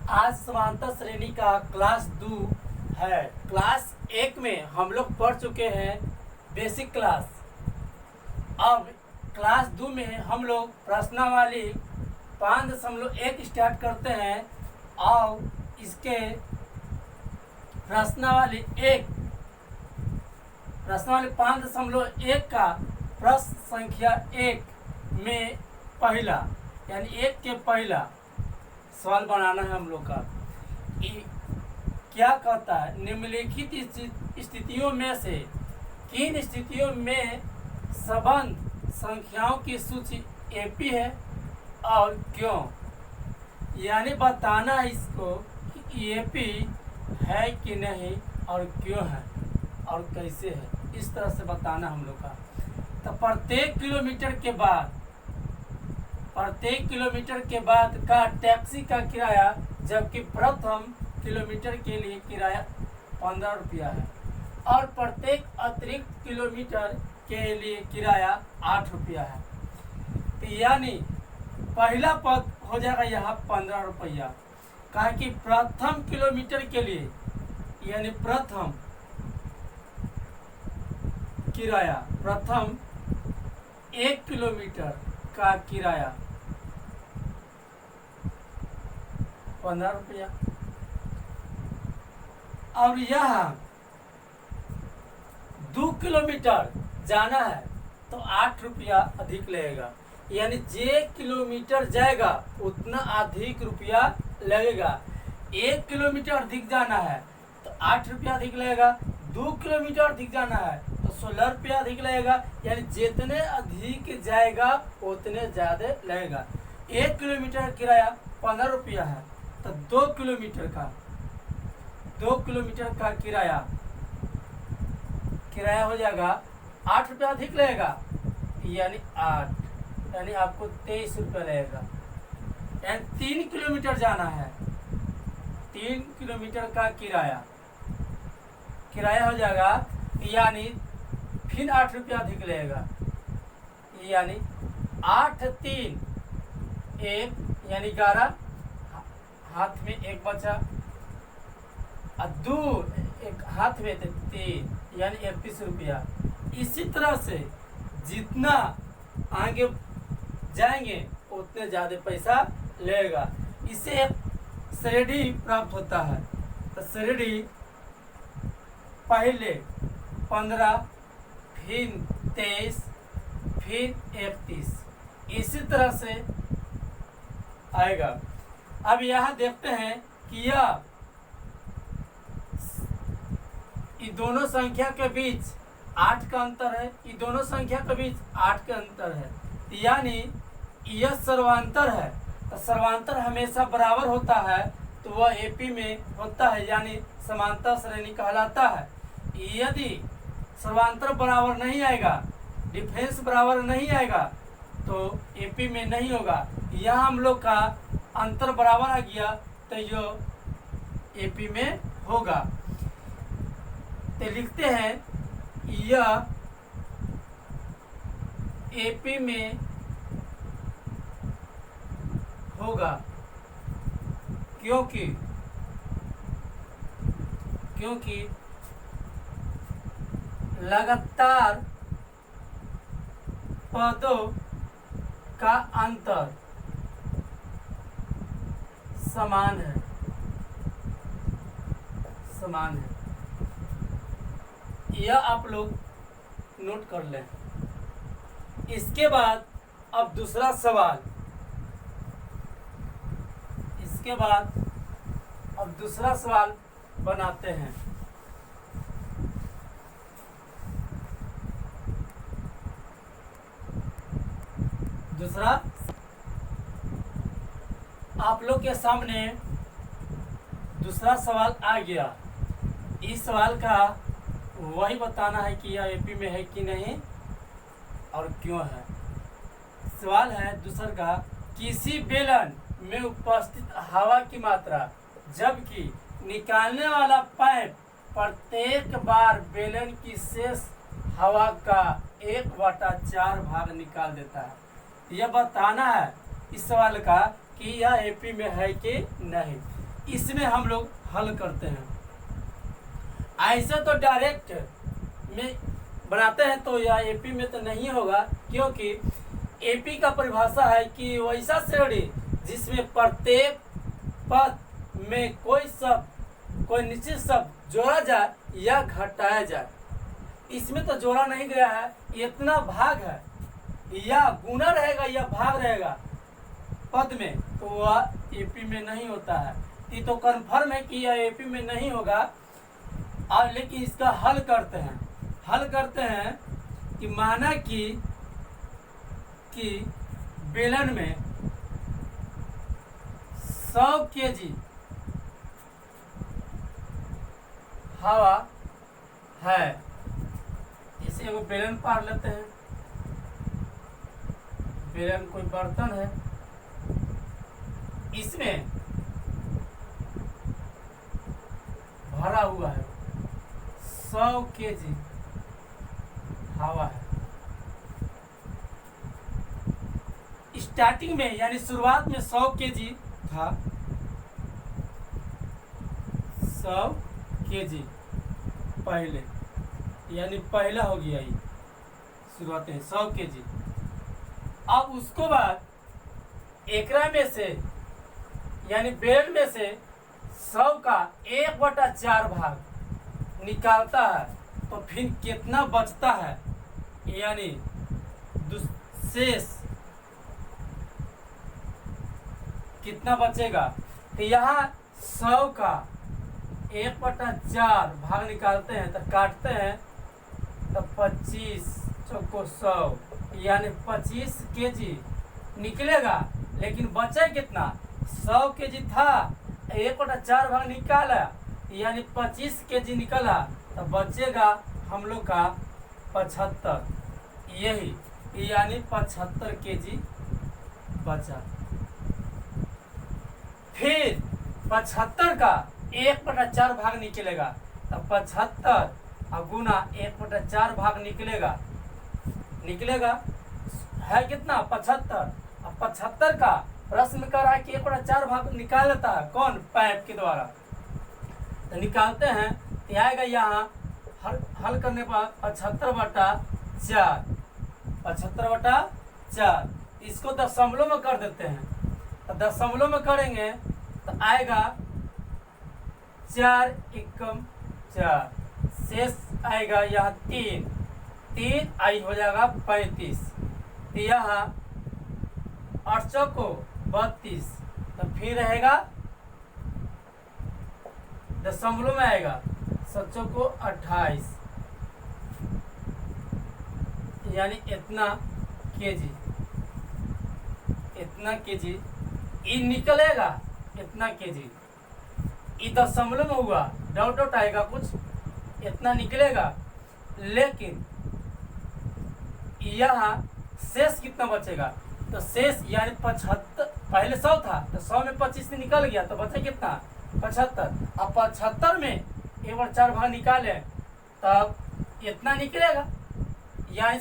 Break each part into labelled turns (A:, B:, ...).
A: आज समांतर श्रेणी का क्लास 2 है। क्लास 1 में हम लोग पढ़ चुके हैं बेसिक क्लास। अब क्लास 2 में हम लोग प्रश्नावली 5.1 स्टार्ट करते हैं और इसके प्रश्नावली 5.1 का प्रश्न संख्या 1 में पहला यानी 1 के पहला सवाल बनाना है हम लोग का। क्या कहता है, निम्नलिखित स्थितियों में से किन स्थितियों में संबंध संख्याओं की सूची एपी है और क्यों। यानी बताना है इसको कि एपी है कि नहीं और क्यों है और कैसे है, इस तरह से बताना हम लोग का। तो प्रत्येक किलोमीटर के बाद का टैक्सी का किराया, जबकि प्रथम किलोमीटर के लिए किराया 15 रुपया है और प्रत्येक अतिरिक्त किलोमीटर के लिए किराया 8 रुपया है। तो यानी पहला पद हो जाएगा यहाँ 15 रुपया। कहा कि प्रथम किलोमीटर के लिए यानी प्रथम किराया, प्रथम 1 किलोमीटर का किराया 15 रुपया और यहाँ 2 किलोमीटर जाना है तो 8 रुपया अधिक लगेगा। यानी जे किलोमीटर जाएगा उतना अधिक रुपया लगेगा। 1 किलोमीटर अधिक जाना है तो 8 रुपया अधिक लगेगा। 2 किलोमीटर अधिक जाना है तो 16 रुपया अधिक लगेगा। यानी जितने अधिक जाएगा उतने ज़्यादा लगेगा। 1 किलोमीटर का किराया 15 रुपया है तो 2 किलोमीटर का किराया हो जाएगा 8 रुपया अधिक लगेगा, यानी 8, यानी आपको 23 रुपया लगेगा। यानी 3 किलोमीटर जाना है, 3 किलोमीटर का किराया हो जाएगा, यानी फिर 8 रुपया अधिक लगेगा। यानी 8 3 1 यानी 11, हाथ में 1 बचा और 2 एक हाथ में 3 यानी 31 रुपया। इसी तरह से जितना आगे जाएंगे उतने ज़्यादा पैसा लगेगा। इससे एक श्रेणी प्राप्त होता है। तो श्रेणी पहले 15, फिर 23, फिर 31, इसी तरह से आएगा। अब यहाँ देखते हैं कि यह दोनों संख्या के बीच 8 का अंतर है, ये दोनों संख्या के बीच 8 का अंतर है, यानी यह सर्वांतर है। तो सर्वांतर हमेशा बराबर होता है तो वह एपी में होता है, यानी समांतर श्रेणी कहलाता है। यदि सर्वांतर बराबर नहीं आएगा, डिफरेंस बराबर नहीं आएगा तो एपी में नहीं होगा। यहाँ हम लोग का अंतर बराबर आ गया तो यह एपी में होगा। तो लिखते हैं यह एपी में होगा क्योंकि लगातार पदों का अंतर समान है। यह आप लोग नोट कर लें। इसके बाद अब दूसरा सवाल, बनाते हैं। दूसरा आप लोग के सामने दूसरा सवाल आ गया। इस सवाल का वही बताना है कि यह एपी में है कि नहीं और क्यों है। सवाल है दूसरा का, किसी बेलन में उपस्थित हवा की मात्रा जबकि निकालने वाला पाइप प्रत्येक बार बेलन की शेष हवा का 1/4 भाग निकाल देता है। यह बताना है इस सवाल का कि यह एपी में है कि नहीं। इसमें हम लोग हल करते हैं। ऐसे तो डायरेक्ट में बनाते हैं तो यह एपी में तो नहीं होगा, क्योंकि एपी का परिभाषा है कि वैसा श्रेणी जिसमें प्रत्येक पद में कोई निश्चित शब्द जोड़ा जाए या घटाया जाए। इसमें तो जोड़ा नहीं गया है, इतना भाग है, या गुना रहेगा या भाग रहेगा पद में, तो वह एपी में नहीं होता है। ये तो कन्फर्म है कि यह एपी में नहीं होगा। और लेकिन इसका हल करते हैं कि माना कि बेलन में 100 केजी हवा है। इसे वो बेलन पार लेते हैं। बेलन कोई बर्तन है, इसमें भरा हुआ है 100 केजी हवा है। स्टार्टिंग में यानी शुरुआत में 100 केजी था, 100 केजी पहले, यानी पहला हो गया ये शुरुआत में 100 केजी। अब उसको बाद एकरा में से यानी बेलन में से 100 का 1/4 भाग निकालता है, तो फिर कितना बचता है, यानी शेष कितना बचेगा। तो यहाँ 100 का 1/4 भाग निकालते हैं तो काटते हैं, तो 25 चौको 100 यानी 25 केजी निकलेगा। लेकिन बचे कितना, 100 केजी था, 1/4 भाग निकाला यानी 25 केजी निकला, तो बचेगा हम लोग का 75, यही यानी 75 केजी बचा। फिर 75 का 1/4 भाग निकलेगा, तो 75 और गुना 1/4 भाग निकलेगा है कितना, 75। अब 75 का प्रश्न में कह रहा है कि 1/4 भाग निकाल लेता है कौन, पाइप के द्वारा, तो निकालते हैं। तो आएगा यहाँ हल करने पर 75/4, 75/4। इसको दशमलव में कर देते हैं, तो दशमलव में करेंगे तो आएगा 4 एकम 4, शेष आएगा यहाँ 3 आई हो जाएगा 35। तो यहाँ 8 चौको 32, तो फिर रहेगा दशमलव में आएगा 7 को 28, यानी इतना केजी ये निकलेगा, इतना केजी। ये दशमलव में हुआ, डाउट आएगा कुछ, इतना निकलेगा। लेकिन यहाँ शेष कितना बचेगा, तो शेष यानी 75, पहले 100 था तो 100 में 25 से निकल गया, तो बचे कितना, 75। अब 75 में 1/4 भाग निकाले तब इतना निकलेगा, यहाँ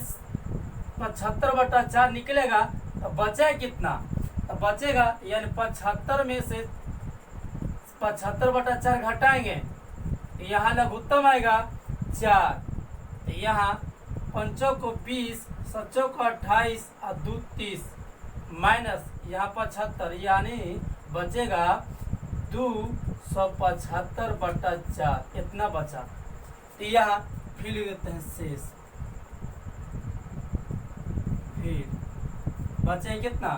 A: 75/4 निकलेगा, तो बचे कितना, तो बचेगा यानी 75 में से 75/4 घटाएंगे, तो यहाँ लघुत्तम आएगा 4। तो यहाँ 5 को 20, 7 को 28 और 2 30 माइनस यहाँ 75, यानी बचेगा 275/4, इतना बचा। तो यहाँ फिर लिख देते हैं शेष, फिर बचे कितना,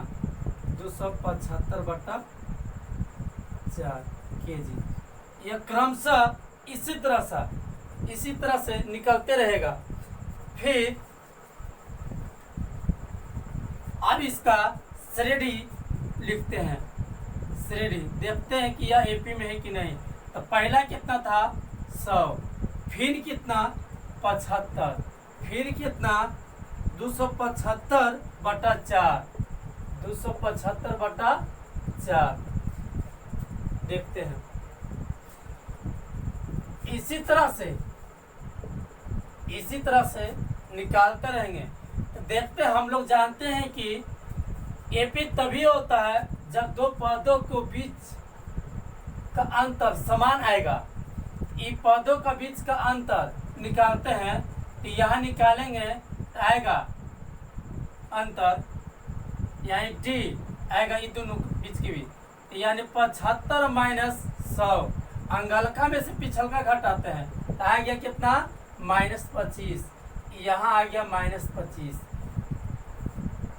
A: 275/4 केजी। यह क्रमशः इसी तरह से निकलते रहेगा। फिर अब इसका श्रेणी लिखते हैं, श्रेणी देखते हैं कि यह एपी में है कि नहीं। तो पहला कितना था, 100, फिर कितना, 75, फिर कितना, 275/4, 275/4 देखते हैं। इसी तरह से निकालते रहेंगे। तो देखते हैं, हम लोग जानते हैं कि एपी तभी होता है जब दो पदों को बीच का अंतर समान आएगा, इन पदों का बीच का अंतर निकालते हैं तो यहाँ निकालेंगे तो आएगा अंतर यानी डी आएगा, ये दोनों बीच के बीच यानी 75 माइनस 100। अंगलका में से पिछलका घटाते हैं तो आ गया कितना -25, यहाँ आ गया -25।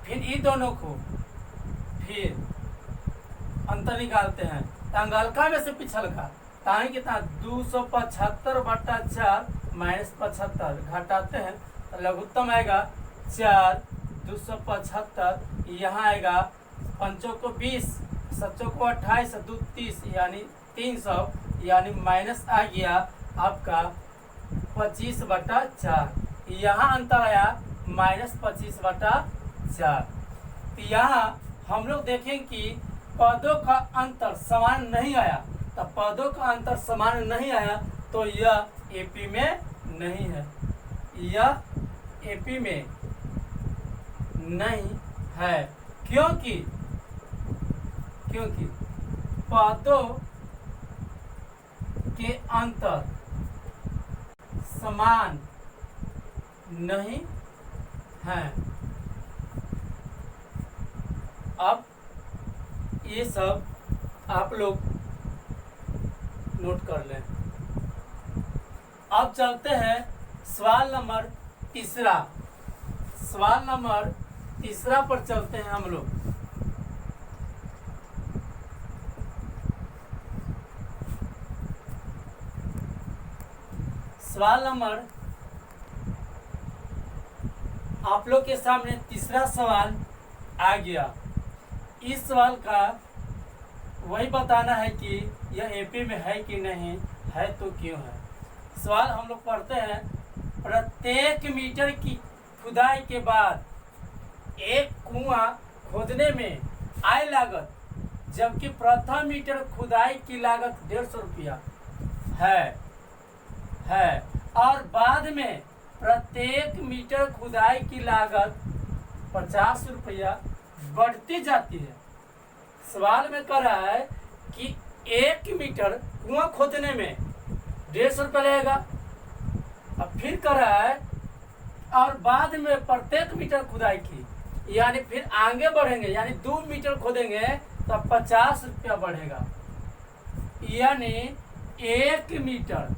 A: फिर ये दोनों को फिर अंतर निकालते हैं तो अंगलका में से पिछलका ताकि कितना 275/4 -75 घटाते हैं तो लघुत्तम आएगा 4 275, यहाँ आएगा 5 को 20 7 को 28 2 30 यानी 300 यानी माइनस आ गया आपका 25/4। यहाँ अंतर आया -25/4। तो यहाँ हम लोग देखें कि पदों का अंतर समान नहीं आया, तो पदों का अंतर समान नहीं आया तो यह एपी में नहीं है, यह एपी में नहीं है। क्योंकि पदों के अंतर समान नहीं है। अब ये सब आप लोग नोट कर लें। अब चलते हैं सवाल नंबर तीसरा। सवाल नंबर तीसरा पर चलते हैं हम लोग। सवाल नंबर आप लोग के सामने तीसरा सवाल आ गया। इस सवाल का वही बताना है कि यह एपी में है कि नहीं है, तो क्यों है। सवाल हम लोग पढ़ते हैं, प्रत्येक मीटर की खुदाई के बाद एक कुआं खोदने में आय लागत, जबकि प्रथम मीटर खुदाई की लागत 150 रुपया है और बाद में प्रत्येक मीटर खुदाई की लागत 50 रुपया बढ़ती जाती है। सवाल में कह रहा है कि 1 मीटर कुआं खोदने में 150 रुपया लगेगा। अब फिर कह रहा है और बाद में प्रत्येक मीटर खुदाई की, यानी फिर आगे बढ़ेंगे, यानी 2 मीटर खोदेंगे तो 50 रुपया बढ़ेगा। यानी 1 मीटर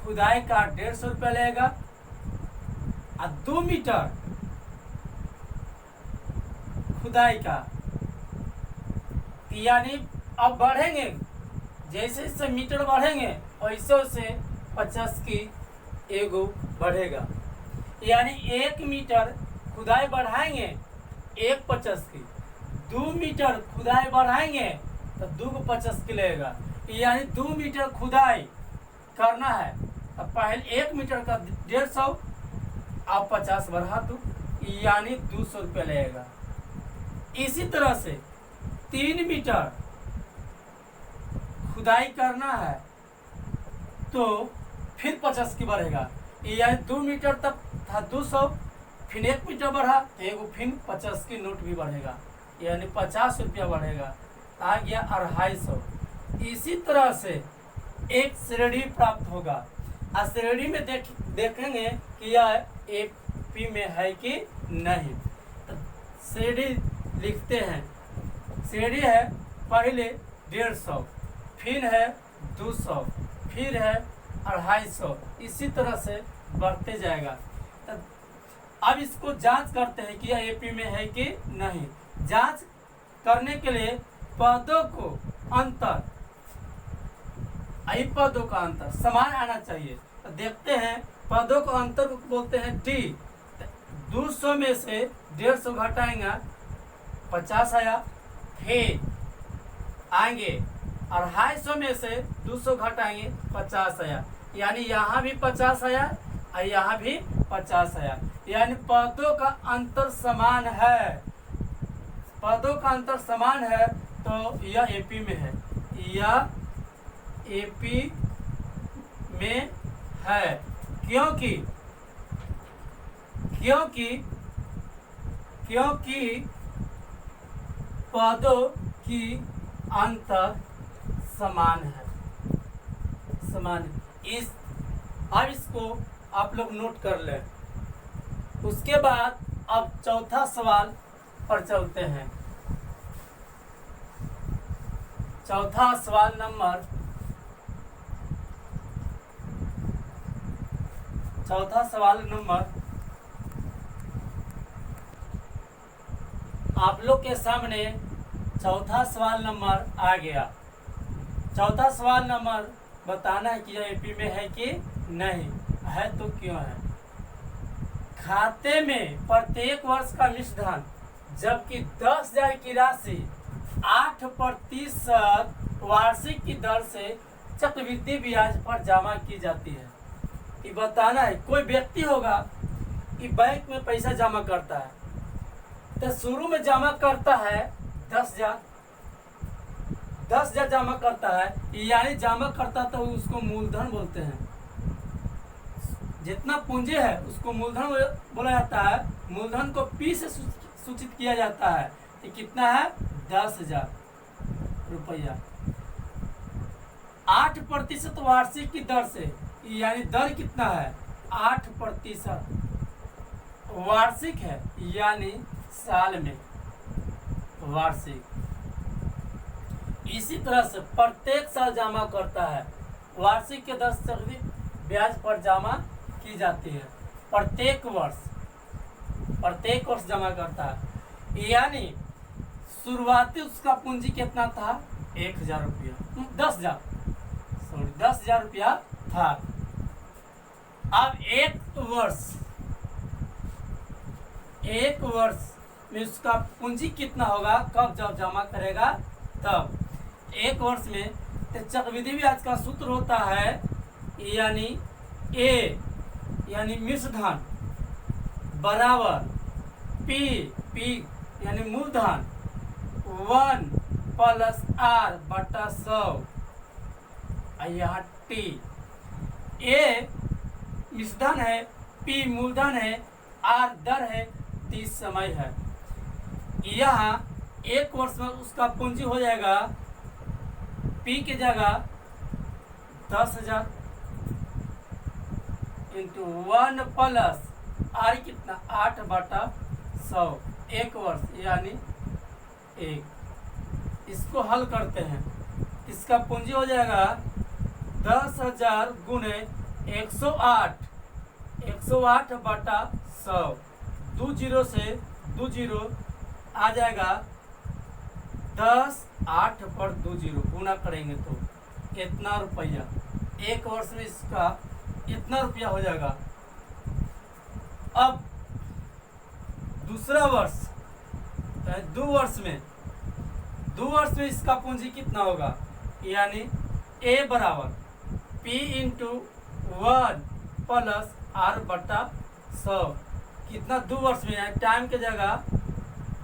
A: खुदाई का 150 रुपया लगेगा और 2 मीटर खुदाई का, यानी अब बढ़ेंगे जैसे जैसे मीटर बढ़ेंगे वैसे वैसे 50 की एगो बढ़ेगा। यानी 1 मीटर खुदाई बढ़ाएंगे 1 50 की, 2 मीटर खुदाई बढ़ाएंगे तो 2 को 50 की लगेगा। यानी 2 मीटर खुदाई करना है तो पहले 1 मीटर का 150 आप 50 बढ़ा दो, यानी 200 रुपया लगेगा। इसी तरह से 3 मीटर खुदाई करना है तो फिर 50 की बढ़ेगा, यानी 2 मीटर तक था 200, फिर 1 मीटर बढ़ा तो एगो फिर 50 की नोट भी बढ़ेगा, यानी 50 रुपया बढ़ेगा, आ गया 250। इसी तरह से एक श्रेणी प्राप्त होगा और श्रेणी में देखेंगे कि यह एपी में है कि नहीं। तो श्रेणी लिखते हैं, श्रेणी है पहले 150, फिर है 200, फिर है 250, इसी तरह से बढ़ते जाएगा। तो अब इसको जांच करते हैं कि यह एपी में है कि नहीं। जांच करने के लिए पदों को अंतर, पदों का अंतर समान आना चाहिए। तो देखते हैं, पदों का अंतर को बोलते हैं टी। 200 में से 150 घटाएंगे 50 आया, फिर आएंगे 250 में से 200 घटाएंगे 50 आया, यानी यहाँ भी 50 आया और यहाँ भी 50 आया, यानी पदों का अंतर समान है। पदों का अंतर समान है तो यह एपी में है, यह एपी में है। क्योंकि क्योंकि पदों की अंतर समान है, समान। इस अब इसको आप लोग नोट कर लें। उसके बाद अब चौथा सवाल पर चलते हैं। चौथा सवाल नंबर आप लोग के सामने चौथा सवाल नंबर आ गया। चौथा सवाल नंबर बताना है कि यह एपी में है कि नहीं है, तो क्यों है। खाते में प्रत्येक वर्ष का निष्धन जबकि 10,000 की राशि 8% वार्षिक की दर से चक्रवृद्धि ब्याज पर जमा की जाती है। ये बताना है, कोई व्यक्ति होगा कि बैंक में पैसा जमा करता है, तो शुरू में जमा करता है 10,000 जमा करता है, यानी जमा करता तो उसको मूलधन बोलते हैं। जितना पूंजी है उसको मूलधन बोला जाता है। मूलधन को पी से सूचित किया जाता है। ये कितना है? 10,000 रुपया। 8% वार्षिक की दर से, यानी दर कितना है? 8% वार्षिक है, यानी साल में वार्षिक। इसी तरह से प्रत्येक साल जमा करता है। वार्षिक के 10% ब्याज पर जमा की जाती है। प्रत्येक वर्ष जमा करता है, यानी शुरुआती उसका पूंजी कितना था? 1,000 रुपया, 10,000 रुपया था। अब एक वर्ष में उसका पूंजी कितना होगा? कब जब जमा करेगा तब। एक वर्ष में तो चक्रवृद्धि ब्याज का सूत्र होता है, यानी ए यानी मिश्रधन बराबर पी यानी मूलधन 1 + r/100। यहाँ टी। ए मिश्रधन है, पी मूलधन है, आर दर है, टी समय है। यहाँ एक वर्ष में उसका पूंजी हो जाएगा पी की जगह 10,000 इंटू 1 + आर कितना? 8/100। एक वर्ष यानी 1। इसको हल करते हैं। इसका पूंजी हो जाएगा 10,000 गुणे 108, 108/100। 2 जीरो से 2 जीरो आ जाएगा 10, 8/20 गुना करेंगे तो इतना रुपया। एक वर्ष में इसका इतना रुपया हो जाएगा। अब दूसरा वर्ष, 2 वर्ष में इसका पूंजी कितना होगा? यानी ए बराबर पी इंटू 1 + r/100। कितना? 2 वर्ष में, यानी टाइम की जगह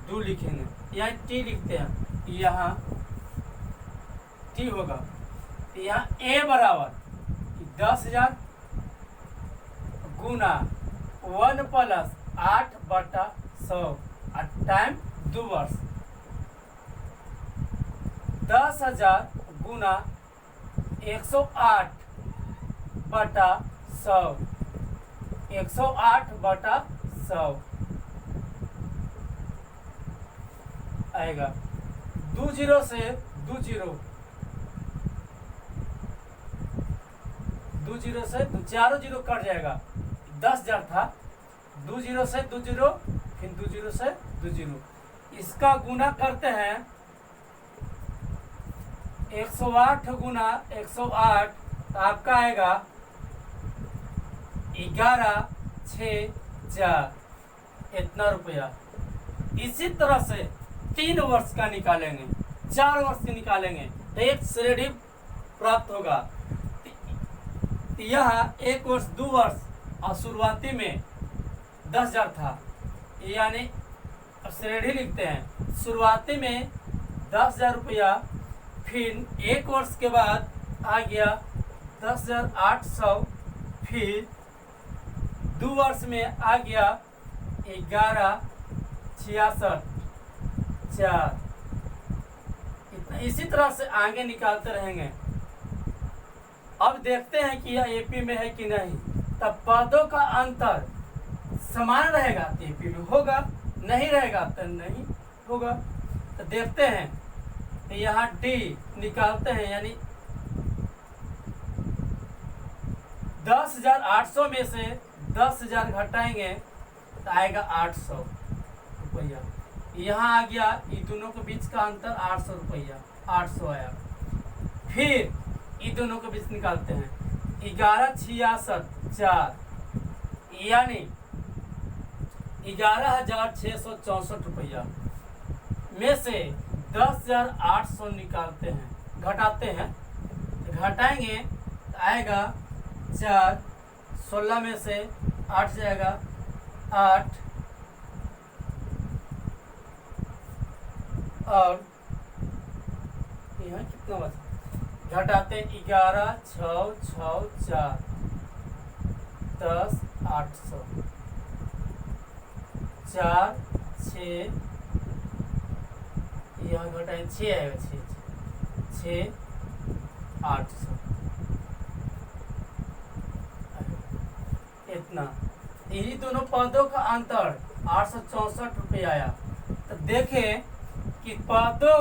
A: 2 लिखेंगे, यहाँ टी लिखते हैं, यहाँ टी होगा। यहाँ ए बराबर 10,000 गुना 1 + 8/100 और टाइम 2 वर्ष। 10,000 गुना 108/100, 108/100 आएगा। 2 जीरो से 2 जीरो, 2 जीरो से 4 जीरो कट जाएगा। 10,000 था, 2 जीरो से 2 जीरो, फिर 2 जीरो से 2 जीरो। इसका गुना करते हैं 108 गुना 108, तो आपका आएगा 11,6,4 इतना रुपया। इसी तरह से 3 वर्ष का निकालेंगे, 4 वर्ष के निकालेंगे तो एक श्रेणी प्राप्त होगा। यहाँ 1 वर्ष, 2 वर्ष और शुरुआती में 10,000 था, यानी श्रेणी लिखते हैं। शुरुआती में 10,000 रुपया, फिर 1 वर्ष के बाद आ गया 10,800, फिर 2 वर्ष में आ गया 11,6,4। 66 4 इतना, इसी तरह से आगे निकालते रहेंगे। अब देखते हैं कि यह एपी में है कि नहीं। तब पदों का अंतर समान रहेगा तो एपी में होगा, नहीं रहेगा तो नहीं होगा। तो देखते हैं, यहाँ डी निकालते हैं, यानी 10,800 में से 10,000 घटाएंगे तो आएगा 800 रुपया। यहाँ आ गया, ये दोनों के बीच का अंतर 800 रुपया, 800 आया। फिर ये दोनों के बीच निकालते हैं, 11,66 4 यानी 11,664 रुपया में से 10,800 निकालते हैं, घटाते हैं। तो घटाएंगे तो आएगा 4, 16 में से 8 जाएगा 8 और यहाँ कितना बचा, घटाते 11 6 6 4 10 800 4 6 यहाँ घटाएं 6 आएगा 6 800 इतना। यही दोनों पदों का अंतर 864 रुपये आया। तो देखें कि पदों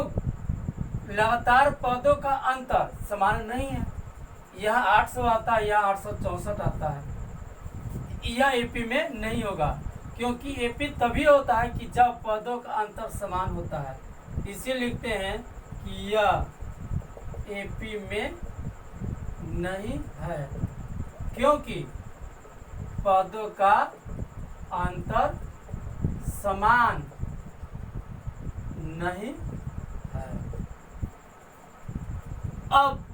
A: लगातार पदों का अंतर समान नहीं है। यह 800 आता है, यह 864 आता है। यह एपी में नहीं होगा, क्योंकि एपी तभी होता है कि जब पदों का अंतर समान होता है। इसे लिखते हैं कि यह एपी में नहीं है, क्योंकि पदों का अंतर समान नहीं है। अब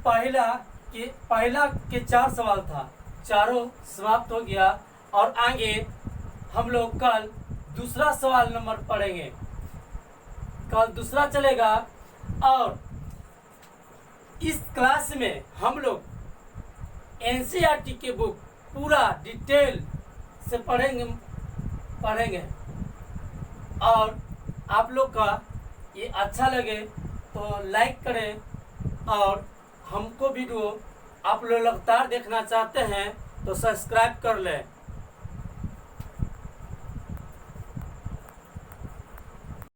A: पहला के 4 सवाल था, चारों समाप्त हो गया और आगे हम लोग कल दूसरा सवाल नंबर पढ़ेंगे। कल दूसरा चलेगा और इस क्लास में हम लोग एनसीईआरटी के बुक पूरा डिटेल से पढ़ेंगे और आप लोग का ये अच्छा लगे तो लाइक करें और हमको वीडियो आप लोग लगातार देखना चाहते हैं तो सब्सक्राइब कर लें।